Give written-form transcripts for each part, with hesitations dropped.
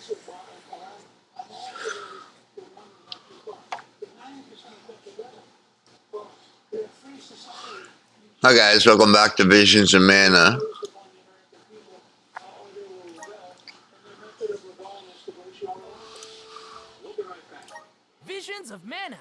Hi guys, welcome back to Visions of Mana. Visions of Mana.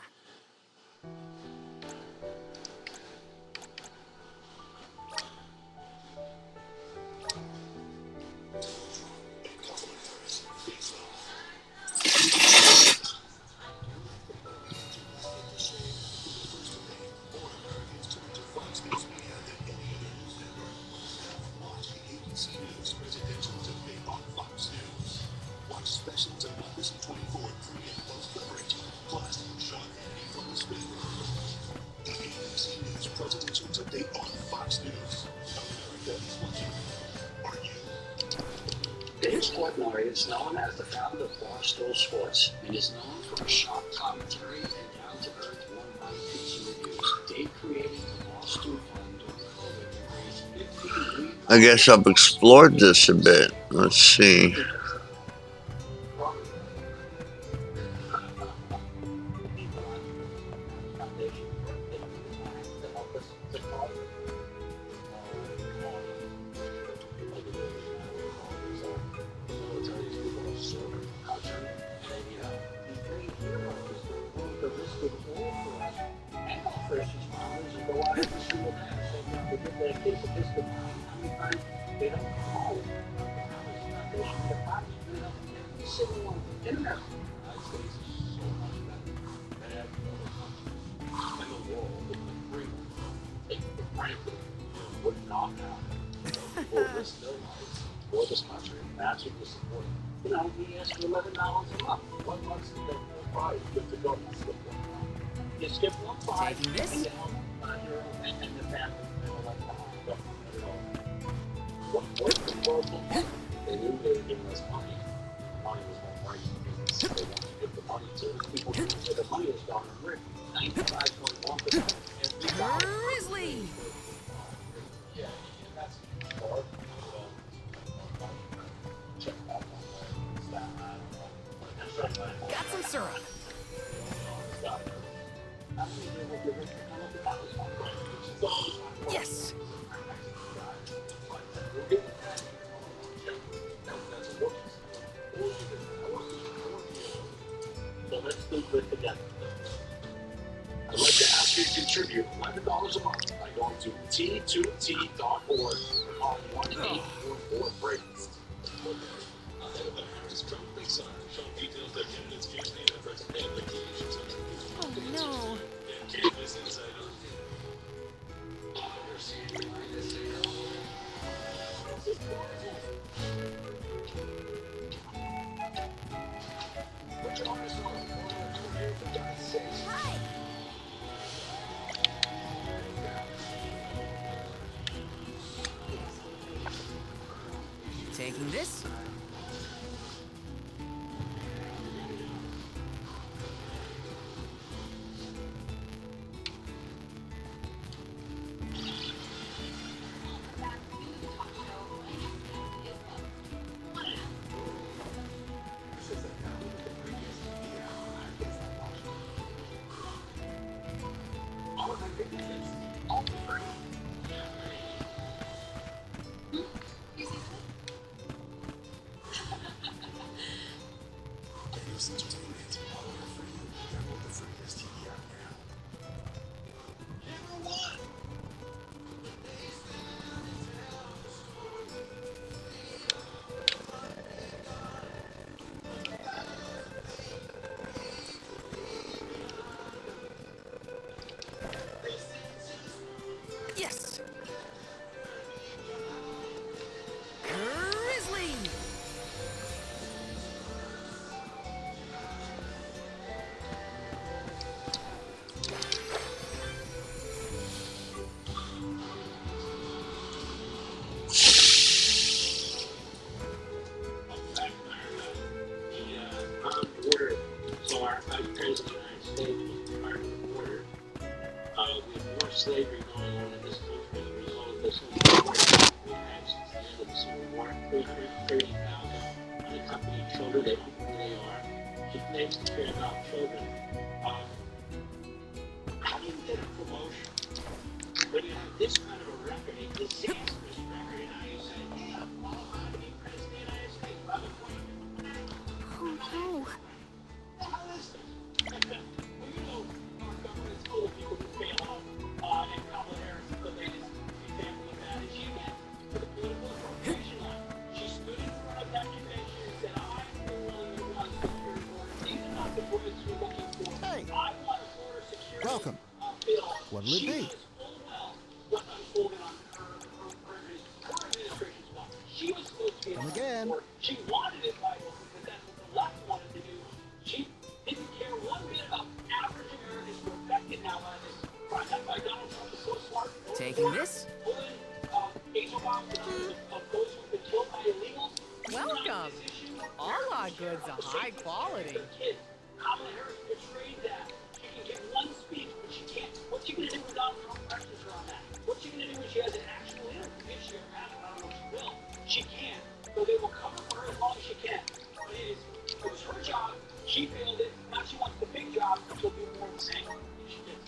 Dave Portnoy is known as the founder of Barstool Sports and is known for his sharp commentary and down-to-earth one-bite pizza reviews. Dave created the Barstool Fund during COVID and raised $15 I guess I've explored this a bit. Let's see. for this country. That's what we support. You know, we ask for $11 a month. 1 month's good to go. You skip one five, Taking this? and you help and the family like behind. What the world they knew they were giving us money. Money was not right. They wanted to give the money to people where the money is gone. We're 95.1% every dollar. Grizzly. Yeah, that's hard. Check that out. Got some syrup. Yes. So let's do good together. I'd like to ask you to contribute $11 a month by going to t2t.org on 1844 breaks. Oh no. Taking this? Yes. Grizzly. Border, so our country is the United States was part of the border. We have more slavery going on in this country as a result of this whole war we had since the end of the Civil War. 330,000 unaccompanied children, they don't know who they are. She claims to care about children. How do you get a promotion when you have this kind of a record, a disastrous record, and now you say, hey, I'm qualified to be president of the United States by the point Oh no. how is this? Well, you know, our government's full of people who fail out, and Kamala Harris is the latest example of that. And she went to the political appropriation line. She stood in front of that convention and said, I feel really want security border. These are not the words we're looking for. Hey. I want a border security Welcome. bill. What'll it She be? knows full well what unfolded on her administration's watch. She was supposed to be Come again. she wanted it wide open because that's what the left wanted to do. She didn't care one bit about African Americans who are affected now by this project by Donald Trump is so smart. Taking this? Pulling Angel Bob of those who've been killed by illegals. Welcome. All our goods are high quality. Kids. Kamala Harris betrayed that. She can get one speech, but she can't. What's she going to do without Trump pressures her on that? What's she going to do when she has an actual interview? If she ever has it, I don't know if she will. She can't. So they will cover for her as long as she can. But it was her job. She failed it. Now she wants the big job, and she'll do more of the same. And she did.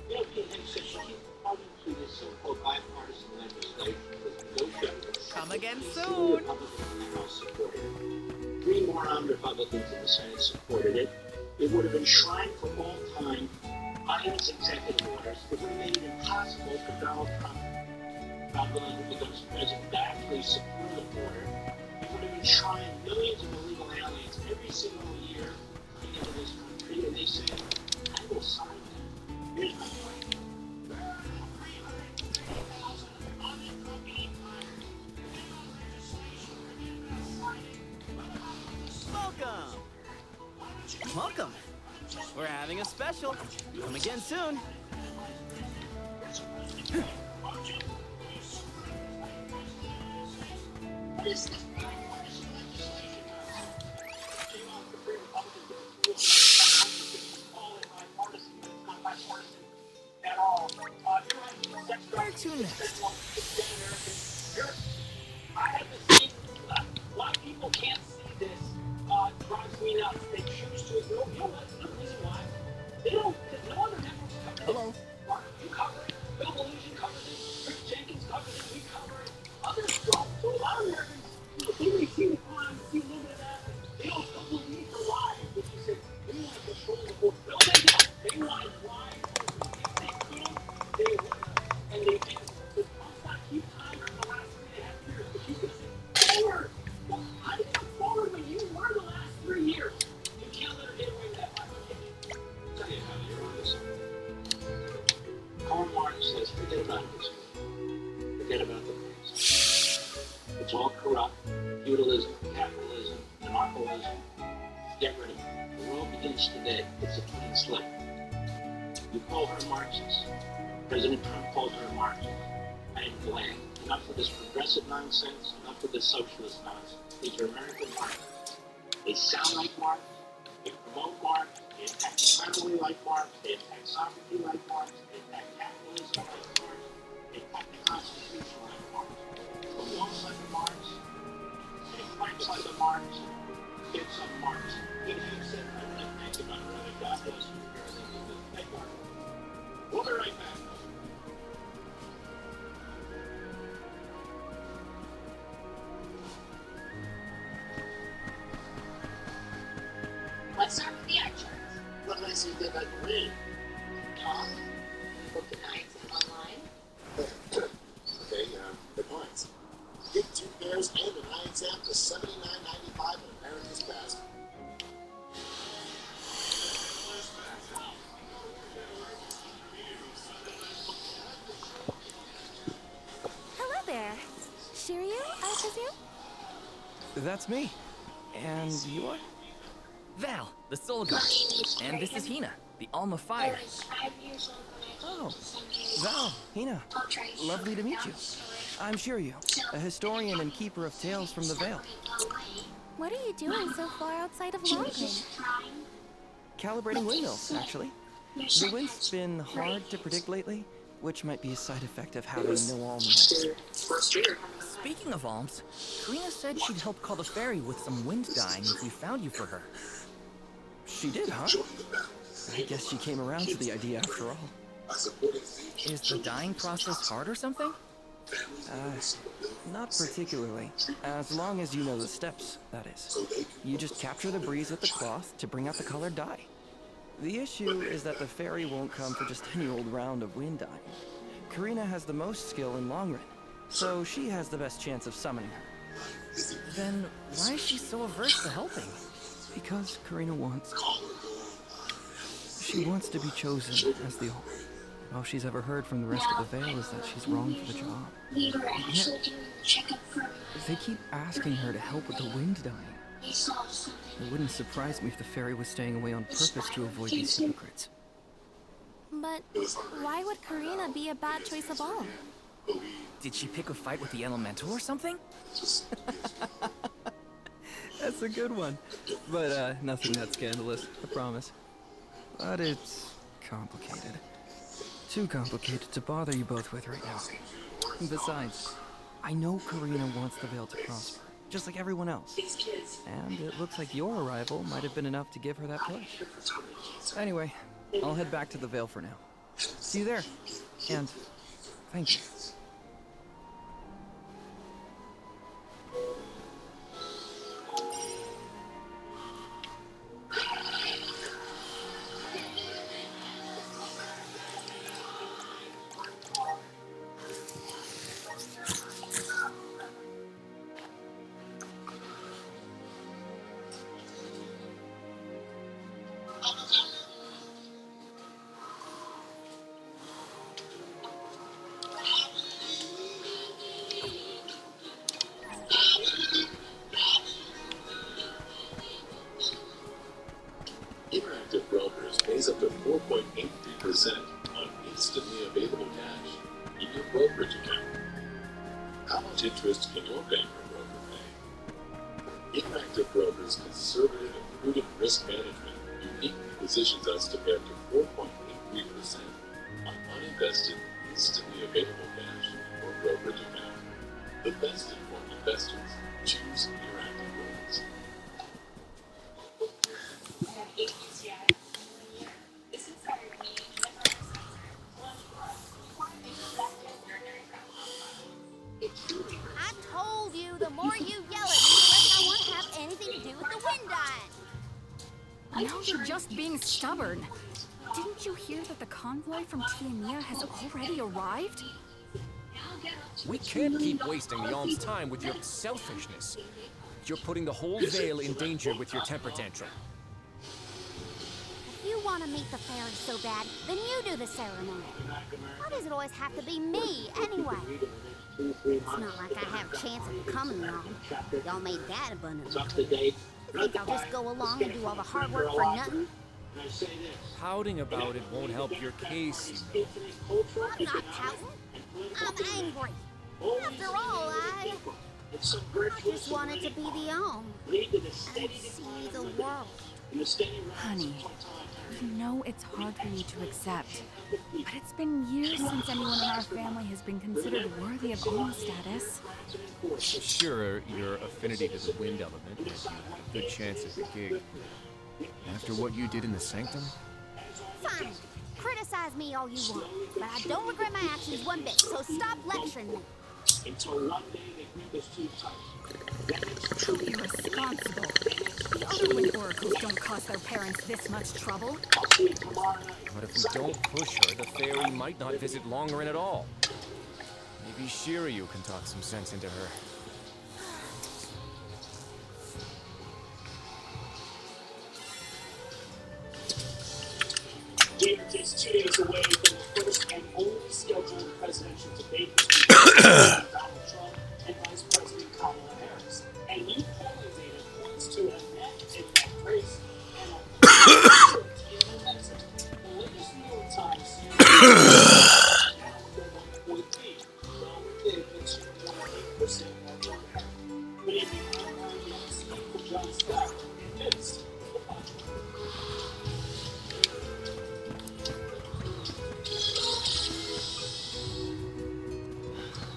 You know, Pete Hennig said she keeps partying through this so-called bipartisan legislation with negotiators. Come again Two soon. Republicans in the House supported it. 3 more Republicans in the Senate supported it. It would have enshrined for all time Biden's executive orders. It would have made it impossible for Donald Trump, God willing, who becomes president, to actually secure the border. It would have enshrined millions of illegal aliens every single year coming into this country, and they said, I will sign that. Here's my point. There are 330,000 unaccompanied minors. Legislation for the signing. Welcome. Welcome. We're having a special. Come again soon. What is this bipartisan legislation now? Came off the free Republican bill. Call it bipartisan, but it's not bipartisan at all. You're right. Sex Where to next? I haven't seen why people can't see this. Drives me nuts. They choose to ignore. You know what? The reason why they don't. Because no other networks cover it. Hello. Mark, you cover it. Bill Belushi covers it. Rick Jenkins covers it. We cover it. Others don't. So a lot of Americans, they may see the crime, see a little bit of that. They don't believe the lie. Which you say, we want to control the board. No, they don't. They want it wide open. If they could, they would. And they did. So Trump's not keep time for the last 3.5 years. But you can say, forward. Well, how do you go forward when you were the last 3 years? You can't let her get away with that bifurcation. I'll tell you how you're on this. Karl Marx says, forget about history. Forget about the past. It's all corrupt. Feudalism, capitalism, monopolism. Get rid of it. The world begins today. It's a clean slate. You call her Marxist. President Trump calls her a Marxist. I am glad. Enough of this progressive nonsense. Enough of this socialist nonsense. These are American Marxists. They sound like Marx. They promote Marx. They attack economy like Marx. They attack sovereignty like Marx. They attack capitalism like Marx. They attack the Constitution like Marx. So walks like a Marx. They fights like a Marx. Get some Marx. Even if you said, I'm not thinking about it, God bless you. Thank Marx. We'll be right back. Let's start with the art chart. What makes you think I can read? Book the nights online. Okay, the points. Get 2 pairs and an eye exam for $79.95 at America's Best. Hello there. Shiryu, I presume? That's me. And you are? Val, the Soul Guard. And this is Hina, the Alma Fire. Oh, Val, Hina. Lovely to meet you. I'm Shiryu, a historian and keeper of tales from the Vale. What are you doing so far outside of Longren? Calibrating windmills, actually. The wind's been hard to predict lately, which might be a side effect of having no almanacs. Speaking of alms, Karina said she'd help call the fairy with some wind dying if we found you for her. She did, huh? I guess she came around to the idea after all. Is the dyeing process hard or something? Not particularly. As long as you know the steps, that is. You just capture the breeze with the cloth to bring out the colored dye. The issue is that the fairy won't come for just any old round of wind dyeing. Karina has the most skill in Longren, so she has the best chance of summoning her. Then why is she so averse to helping? Because Karina wants... She wants to be chosen as the All. All she's ever heard from the rest of the Vale is that she's wrong for the job. We were actually doing a checkup for her. They keep asking her to help with the wind dyeing. They saw something. It wouldn't surprise me if the fairy was staying away on purpose to avoid these hypocrites. But why would Karina be a bad choice of all? Did she pick a fight with the elemental or something? That's a good one. But nothing that scandalous, I promise. But it's complicated. Too complicated to bother you both with right now. Besides, I know Karina wants the Vale to prosper, just like everyone else. And it looks like your arrival might have been enough to give her that push. Anyway, I'll head back to the Vale for now. See you there. And thank you. Interactive Brokers pays up to 4.83% on instantly available cash in your brokerage account. How much interest can your bank or broker pay? Interactive Brokers' conservative and prudent risk management uniquely positions us to pay up to 4.83% on uninvested, instantly available cash in your brokerage account. The best informed investors choose Interactive Brokers. I told you, the more you yell at me, the less I want to have anything to do with the wind dyeing. Now you're just being stubborn. Didn't you hear that the convoy from Tiamia has already arrived? We can't keep wasting the alm's time with your selfishness. You're putting the whole Vale in danger with your temper tantrum. If you want to meet the fairy so bad, then you do the ceremony. Why does it always have to be me, anyway? It's not like I have a chance of coming along. Y'all made that abundantly clear. Think I'll just go along and do all the hard work for nothing? Pouting about it won't help your case, you know. I'm not pouting. I'm angry. After all, I just wanted to be the Alm and see the world. Honey, you know it's hard for you to accept. But it's been years since anyone in our family has been considered worthy of Alm status. Sure, your affinity to the wind element gives you a good chance at the gig. After what you did in the Sanctum? Fine. Criticize me all you want, but I don't regret my actions one bit, so stop lecturing me. Until one day they grip us too tight. Irresponsible. The other wind oracles don't cause their parents this much trouble. But if we don't push her, the fairy might not visit Longren at all. Maybe Shiryu can talk some sense into her. David is 2 days away from the first and only scheduled presidential debate between Donald Trump and Vice President Kamala Harris. And new polling data points to a net in that race and a the latest New York Times sees now 1.3, well within the 2.8% margin. But in the online games, John Scott admits the budget.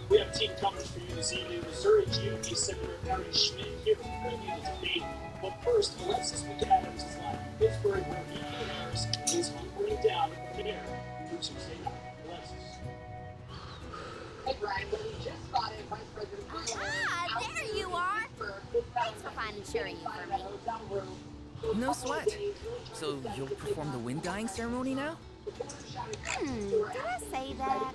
We have team coverage for you this CMU Missouri GOP Senator Harry Schmidt here with the debate. But first, Alexis McAdams is live in Pittsburgh, where VP Harris is hunkering down to prepare for Tuesday night. Alexis. Hey, Brian, but we just spotted Vice President Ah, there you are. Thanks for finding Shiryu for me. No sweat. So you'll perform the wind dyeing ceremony now? Did I say that?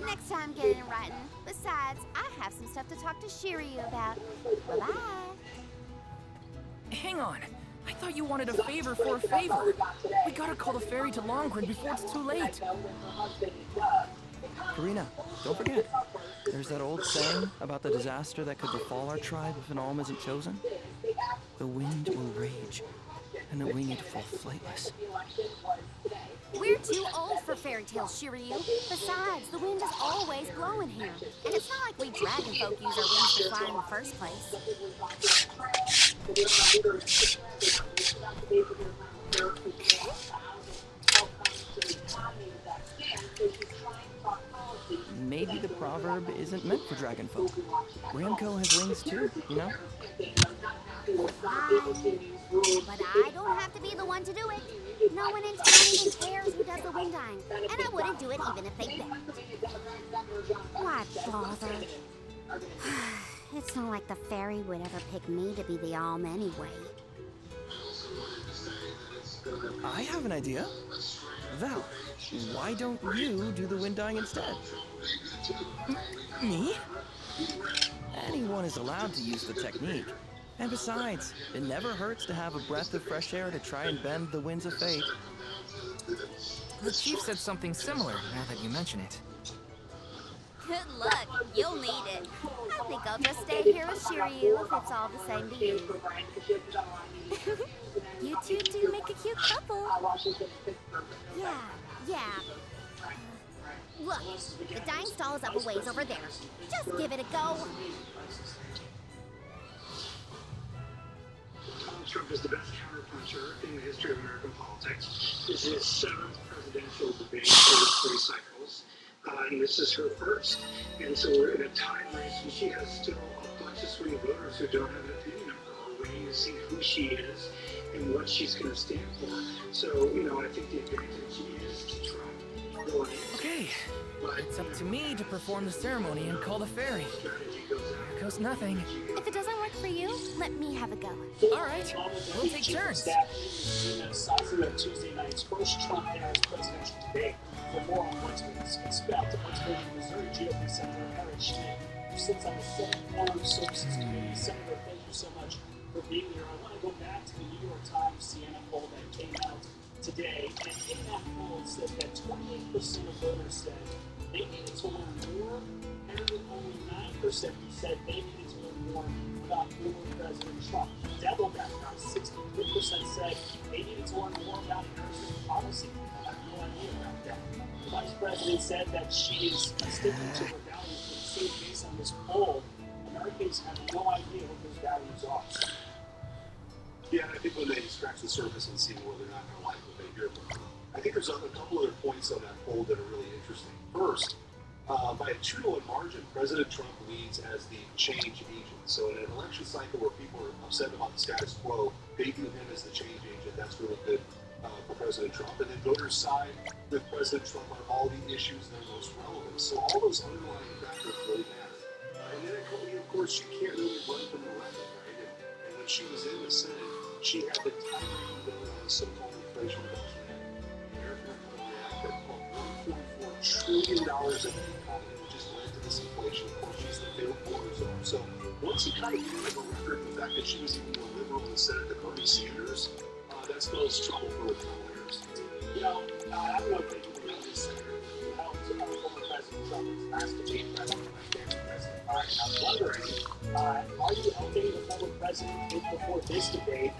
Next time, get it in writing. Besides, I have some stuff to talk to Shiryu about. Bye-bye. Hang on. I thought you wanted a favor for a favor. We gotta call the ferry to Longwood before it's too late. Karina, don't forget. There's that old saying about the disaster that could befall our tribe if an alm isn't chosen. The wind will rage, and the winged fall flightless. We're too old for fairy tales, Shiryu. Besides, the wind is always blowing here. And it's not like we dragon folk use our wings to fly in the first place. Maybe the proverb isn't meant for dragon folk. Ramco has wings too, you know? Fine. But I don't have to be the one to do it. No one in town even cares who does the wind dyeing. And I wouldn't do it even if they begged. Why bother? It's not like the fairy would ever pick me to be the alm anyway. I have an idea. Val, why don't you do the wind dyeing instead? Me? Anyone is allowed to use the technique. And besides, it never hurts to have a breath of fresh air to try and bend the winds of fate. The chief said something similar, now that you mention it. Good luck. You'll need it. I think I'll just stay here with Shiryu if it's all the same to you. You two do make a cute couple. Yeah. Look, the dyeing stall is up a ways over there. Just give it a go. Donald Trump is the best counterpuncher in the history of American politics. This is his 7th presidential debate over 3 cycles. And this is her first. And so we're in a time race, and she has still a bunch of swing voters who don't have an opinion of her, or waiting to see who she is and what she's going to stand for. So, I think the advantage is to Trump going in. Okay, it's up to me to perform the ceremony and call the ferry. Here goes nothing. If it doesn't work for you, let me have a go. All right, we'll take turns. Decisive of Tuesday night's first Trump-Harris presidential debate. For more on what to expect, let's go to Missouri GOP Senator Harry Schmidt, who sits on the Senate Armed Services Committee. Senator, thank you so much for being here. I want to go back to the New York Times Siena poll that came out today. And in that poll, it said that 28% of voters said they needed to learn more, and only 9% said they needed to learn more about former President Trump. Double that, around 63% said they needed to learn more about Harris's policy. I have no idea about that. The Vice President said that she is sticking to her values, but so based on this poll, Americans have no idea what those values are. Yeah, I think when they scratch the surface and see whether they're not going to like what they hear from her. I think there's a couple other points on that poll that are really interesting. First, by a 2-to-1 margin, President Trump leads as the change agent. So in an election cycle where people are upset about the status quo, they view him as the change agent. That's really good for President Trump. And then voters side with President Trump on all the issues that are most relevant. So all those underlying factors really matter. And then, of course, she can't really run from the record, right? And when she was in the Senate, she had the tirade bill on so-called Inflation Reduction Act. The American Recovery Act that pumped $1.4 trillion into the economy, which just led to this inflation. Of course, she's the failed border zone. So once you kind of get on the record, the fact that she was even more liberal in the Senate than Bernie Sanders, that spells trouble for Republicans. I don't know if people know this, Senator, who helped former President Trump last debate president, my favorite president. And I'm wondering, are you helping the former president before this debate?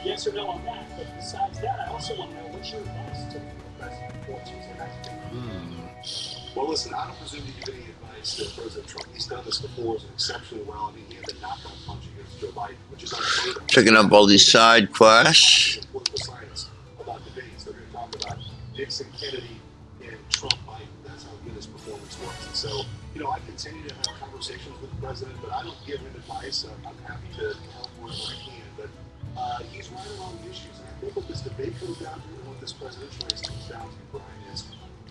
Yes or no on that. But besides that, I also want to know what's your advice to the former president before Tuesday night's debate? Well, listen, I don't presume to give any advice to President Trump. He's done this before exceptionally well. I mean, he had the knockout punch against Joe Biden, which is unheard of. Picking up all these side quests. Political science about debates. They're going to talk about Nixon, Kennedy, and Trump, Biden. That's how good his performance was. And so, I continue to have conversations with the president happy to help where I can, but he's right on the issues. And I think what this debate comes down to, and what this presidential race comes down to, Brian, is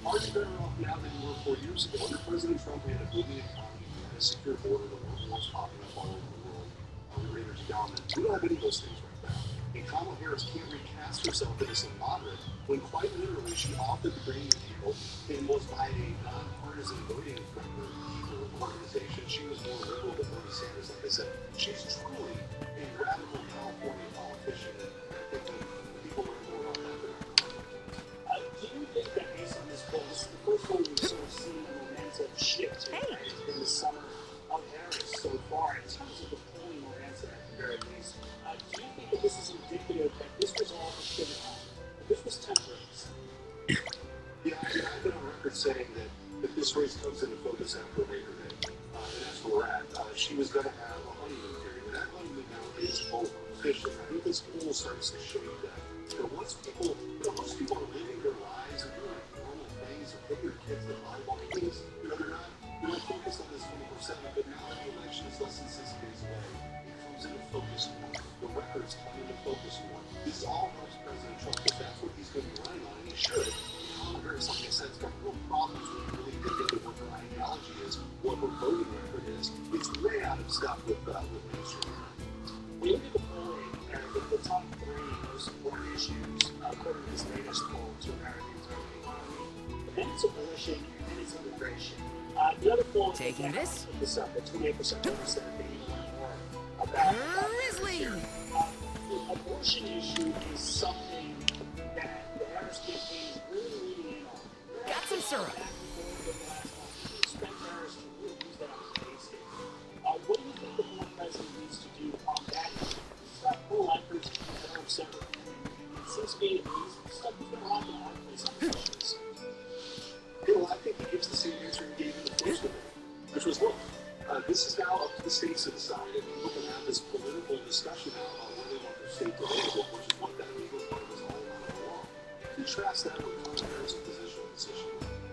are you better off now than you were 4 years ago? Under President Trump, we had a booming economy, we had a secure border, the wars popping up all over the world, we were energy dominant. We don't have any of those things right now. And Kamala Harris can't recast herself as a moderate when quite literally she offered the Green people and was by a nonpartisan voting for her organization. She was more liberal than Bernie Sanders. Like I said, she's truly a radical California politician. And I think that people learn more about that than do you think that based on this poll, this is the first one we've sort of seen a momentum shift in the summer of Harris so far in terms of the polling momentum at the very least? Do you think that this is indicative that this was all a pivot? This was temporary. I've been on record saying that this race comes into focus after Labor Day, and that's where we're at. She was going to have a honeymoon period, and that honeymoon now is over officially. I think this poll starts to show you that. Once people are living their lives and doing normal things, and taking their kids to volleyball games, they're not focused on this 24/7. But now that the election is less than 6 days away, it comes into focus more. The records come into focus more. This all helps President Trump because that's what he's going to be running on, and he should. Kamala Harris, like I said, has got real problems with really thinking of what her ideology is, what her voting record is. It's way out of step with mainstream. When you look at the polling, and I think the top 3 most important issues, according to this latest poll, to Americans are the economy, then it's abortion, and then it's immigration. The other poll Taking this? This up at 28% of said they want more about Grizzly! the abortion issue is something that the Harris campaign is really leaning in on. Got some syrup. Expect Harris to really use that on the base game. What do you think the former president needs to do on that issue? He's got pro-lifers that are upset with him. It seems to me that he's stuck with the rock and a hard place on the issues. I think he gives the same answer he gave in the first debate, which was, look, this is now up to the states to decide, and people can have this political discussion now about whether they want their state to label, which is what that legal part is all about the law. Contrast that with Kamala Harris' position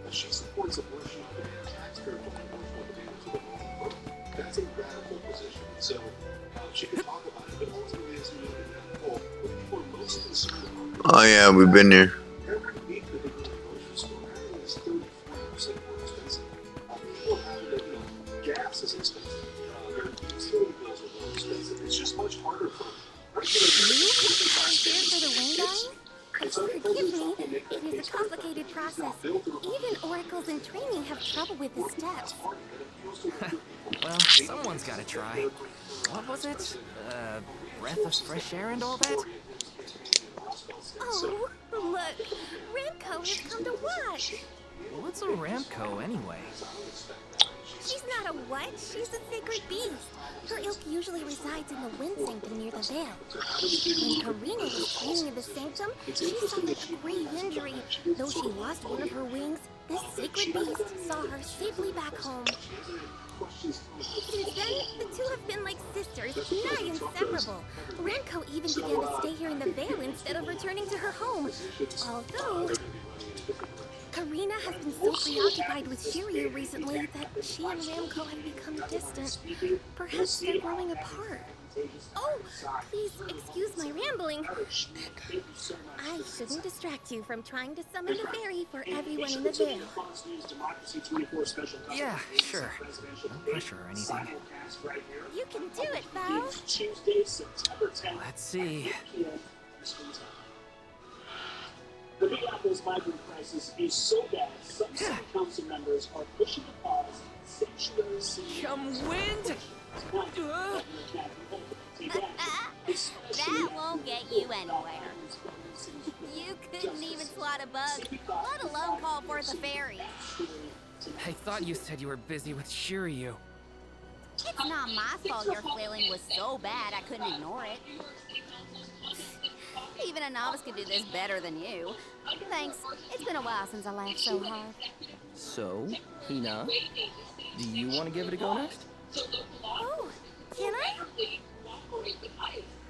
that she supports abortion on demand, taxpayer funding abortion on demand to the vote. That's a radical position. So she can talk about it, but ultimately, as you noted in that poll, what people are most concerned about. Oh yeah, we've been there. Every week that they go to the grocery store, everything is 30-40% more expensive. People have gas is expensive. Their utility bills are more expensive. It's just much harder for regular Here for the wind dying? Forgive me, it is a complicated process. Even oracles in training have trouble with the steps. Well, someone's got to try. What was it? Breath of fresh air and all that? Oh, look! Remco has come to watch! What's a Ramco anyway? She's not a what? She's a sacred beast. Her ilk usually resides in the wind sanctum near the veil. When Karina was training in the sanctum, she suffered a grave injury. Though she lost one of her wings, this sacred beast saw her safely back home. Since then, the two have been like sisters, nigh inseparable. Remco even began to stay here in the Vale instead of returning to her home. Although, Karina has been so preoccupied with Shiryu recently that she and Ramco have become distant. Perhaps they're growing apart. Oh, please excuse my rambling. I shouldn't distract you from trying to summon the fairy for everyone in the Vale. Yeah, sure. No pressure or anything. You can do it, Val. Let's see. The Big Apple's migrant crisis is so bad, some city council members are pushing to pause sanctuary city. Come wind! That won't get you anywhere. You couldn't even swat a bug, let alone call forth a fairy. I thought you said you were busy with Shiryu. It's not my fault your flailing was so bad I couldn't ignore it. Even a novice could do this better than you. Thanks. It's been a while since I laughed so hard. So, Hina, do you want to give it a go next? Oh, can I?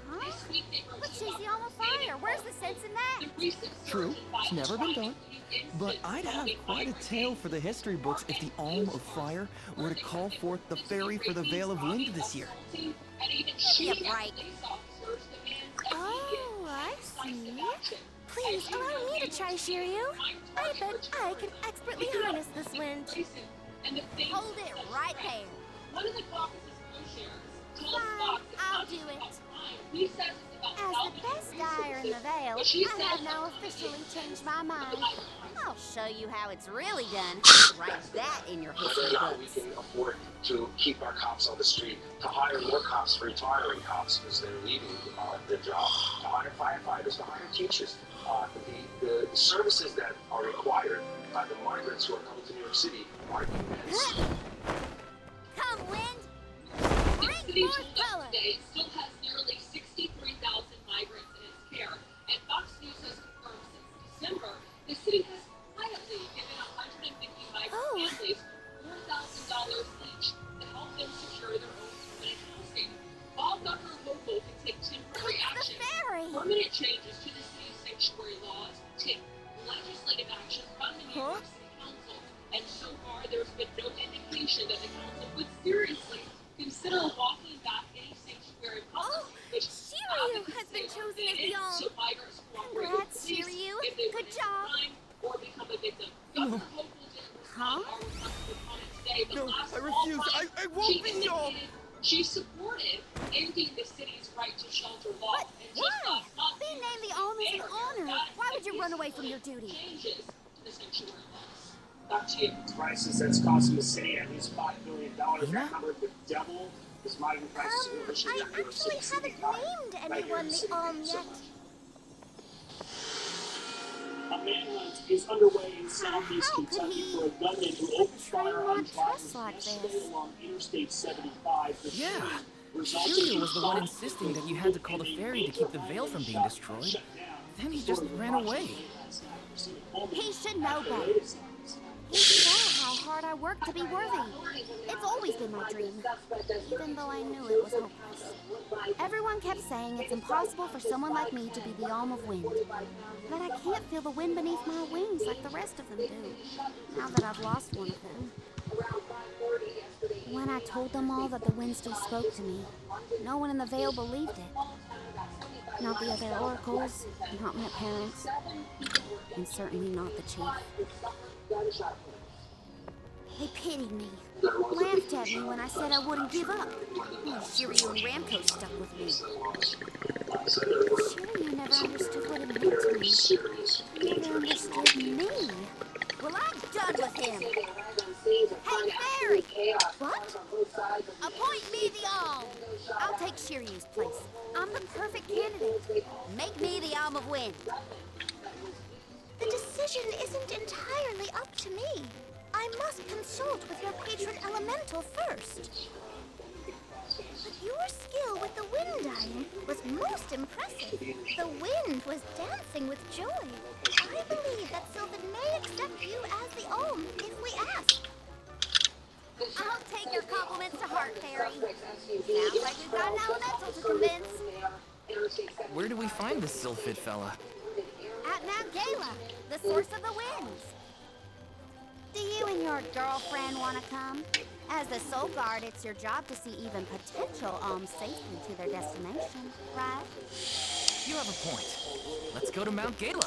Huh? But she's the Alma Fire. Where's the sense in that? True, it's never been done. But I'd have quite a tale for the history books if the Alm of Fire were to call forth the fairy for the Veil of Wind this year. right. Oh, I see. Please allow me to try, Shiryu. I bet I can expertly harness this wind. Hold it right there. One of the caucus's co-chairs told Fine, Fox I'll that do it. he says it's about As the best dyer in the Vale, I have now officially changed my mind. I'll show you how it's really done. Write that in your history How we books. can afford to keep our cops on the street, to hire more cops for retiring cops because they're leaving their job, to hire firefighters, to hire teachers. The services that are required by the migrants who are coming to New York City are immense. Come, Wind! The Bring city forth color! today still has nearly 63,000 migrants in its care, and Fox News has confirmed since December the city has quietly given 150 migrant families $4,000 each to help them secure their own permanent housing. While Governor Hochul can take temporary The action, ferry! permanent changes to the city's sanctuary laws take legislative action from the New York City Council, and so far there's been no indication that the council would seriously consider walking back any sanctuary policy. which Shiryu has been chosen as the so migrants cooperate with Congrats, police Shiryu. if they Good witness job. crime or become a victim. Governor Hochul didn't respond to our request for comment today, but No, last I fall, refuse. Friday, I won't she be Yom. indicated she supported ending the city's right to shelter law. But And just why? last month, Being named the Alm is an honor. Why would you run away from your duty? changes to the sanctuary laws. Back to you. Crisis that's costing the city at least $5 billion. Hina? That number would double this migrant crisis. we're pushing I that New York actually City haven't economy named right here in anyone the city. Alm So yet. a manhunt is underway in southeast How could Kentucky he for a gunman who opened fire train on one drivers trust like yesterday this? along Interstate 75. The Yeah. shooting resulted Shiryu in was the one five insisting that you people had to call the and a ferry to keep the veil from being destroyed. shut down. Then he just ran away. He should know better. He saw how hard I worked to be worthy. It's always been my dream, even though I knew it was hopeless. Everyone kept saying it's impossible for someone like me to be the Alm of Wind. That I can't feel the wind beneath my wings like the rest of them do, now that I've lost one of them. When I told them all that the wind still spoke to me, no one in the Vale believed it. Not the other oracles, not my parents, and certainly not the chief. They pitied me, laughed at me when I said I wouldn't give up. Only Shiryu and Ramco stuck with me. Shiryu never understood what it meant to me. Never understood me. Well, I'm done with him. Hey, Fairy! What? Appoint me the Alm. I'll take Shiryu's place. I'm the perfect candidate. Make me the Alm of Wind. The decision isn't entirely up to me. I must consult with your patron elemental first. But your skill with the wind dyeing was most impressive. The wind was dancing with joy. I believe that Sylvan may accept you as the Alm if we ask. I'll take your compliments to heart, Fairy. Sounds like we've got an elemental to convince. Where do we find this Sylphid fella? At Mount Gala, the source of the winds. Do you and your girlfriend want to come? As the Soul Guard, it's your job to see even potential alms safely to their destination, right? You have a point. Let's go to Mount Gala.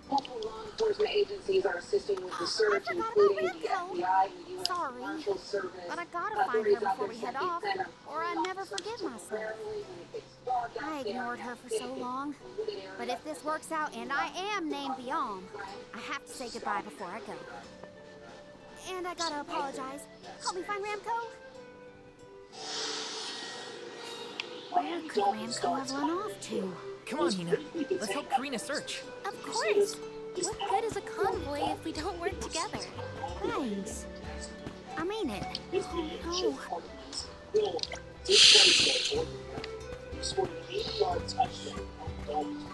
Multiple law enforcement agencies are assisting with the search, I forgot including about the Ramco. FBI and the U.S. Sorry, Marshal Service. but I gotta find her before we head off, or I never forgive myself. I ignored her for so long. But if this works out and I am named the Alm, I have to say goodbye before I go. And I gotta apologize. Help me find Ramco. Where could Ramco have run off to? Come on, Hina. Let's help Karina search. Of course. What good is a convoy if we don't work together? Thanks. I mean it. Oh, Bill, this plays he scored an 8-yard touchdown on Dolphins.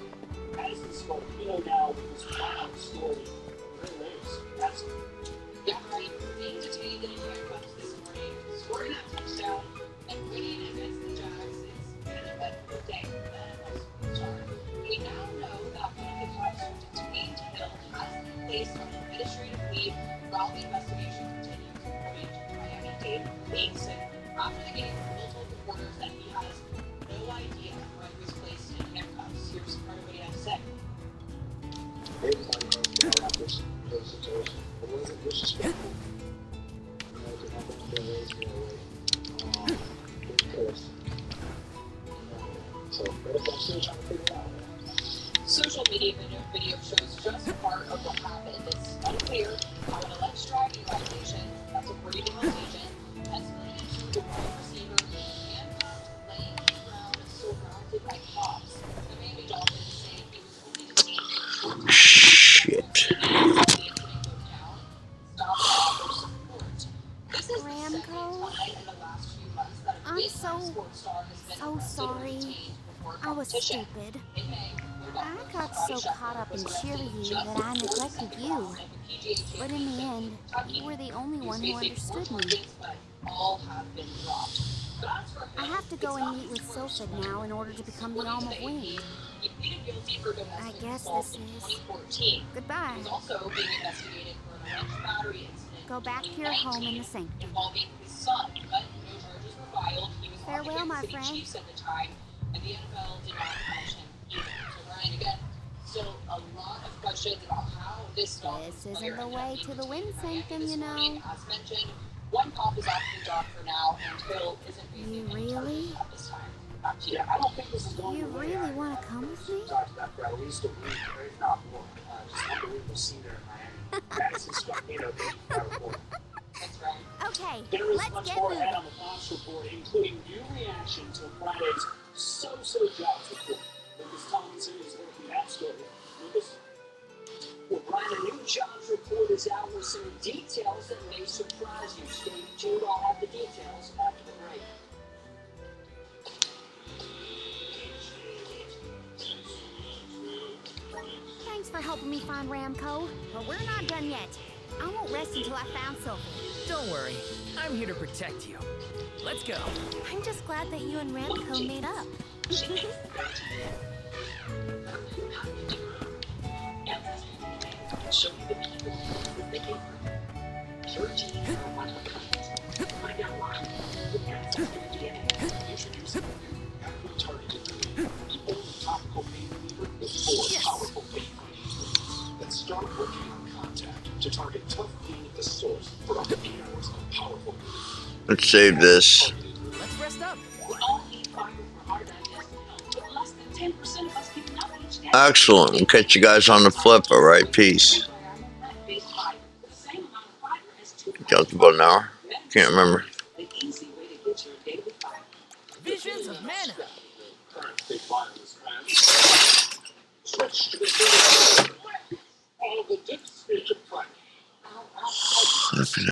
Addison Scarpino now with his wild story. That's Yeah, right. Being detained in a handcuffs this morning, scoring that touchdown, and winning against the Jags is an eventful day for the NFL. We now know that placed on administrative leave while the investigation continues, according to Miami-Dade police. And after the game, Will told reporters that he has no idea why he was placed in handcuffs. Here's part of what he had to say. It wasn't disrespectful. Because my grandpa raised me away. Because, so, but I'm still trying to figure it out. Social media video shows just part of what happened. It's unclear how an alleged driving violation, that's according to his agent, escalated to the wide receiver handcuffed, laying on the ground, surrounded by cops. The Miami Dolphins say he was only detained for Shit. Ramco, I'm so sorry. I was stupid. I got so caught up in cheering you that I neglected you. But in the end, you were the only one who understood me. I have to go and meet with Sylphid now in order to become the Alm of Wind. I guess this is goodbye. Go back to your home in the sanctum. Farewell, my friend. And the NFL did not punish him either. So Ryan, again, still a lot of questions about how this started. This isn't the way to the Wind Sanctum, you know. As mentioned, one cop is off the job for now, and Phil isn't facing You any charges really? at this time. Yeah, I don't think this is going You away. really want to come with me? Talked about for at least a week, if not more. Just unbelievable scene there in Miami. Madison Square, you know, report. That's right. Okay, There is let's much get more ahead moving. on the Fox report, including new reaction to Friday's so-so jobs report. Lucas Tomlinson is working that story. Lucas? Well, Brian, a new jobs report is out with some details that may surprise you. Stay tuned. I'll have the details after the break. Thanks for helping me find Ramco, but we're not done yet. I won't rest until I found Sylphid. Don't worry, I'm here to protect you. Let's go. I'm just glad that you and Ramco made up. Show you the people that they came from. Your team are one of a kind. Find out why. With Ancestry DNA, introduce a new targeted the only topical pain reliever with 4 powerful pain fighting. Let's start working on contact to target tough pain at the source for up to 8 hours of powerful relief. Let's save this. Let's rest up. We all need fiber for our digestion, but less than 10% of us get enough each day. Excellent. We'll catch you guys on the flip. All right. Peace. Got about an hour. Can't remember. Visions of mana. Current big wireless plan. Switch to the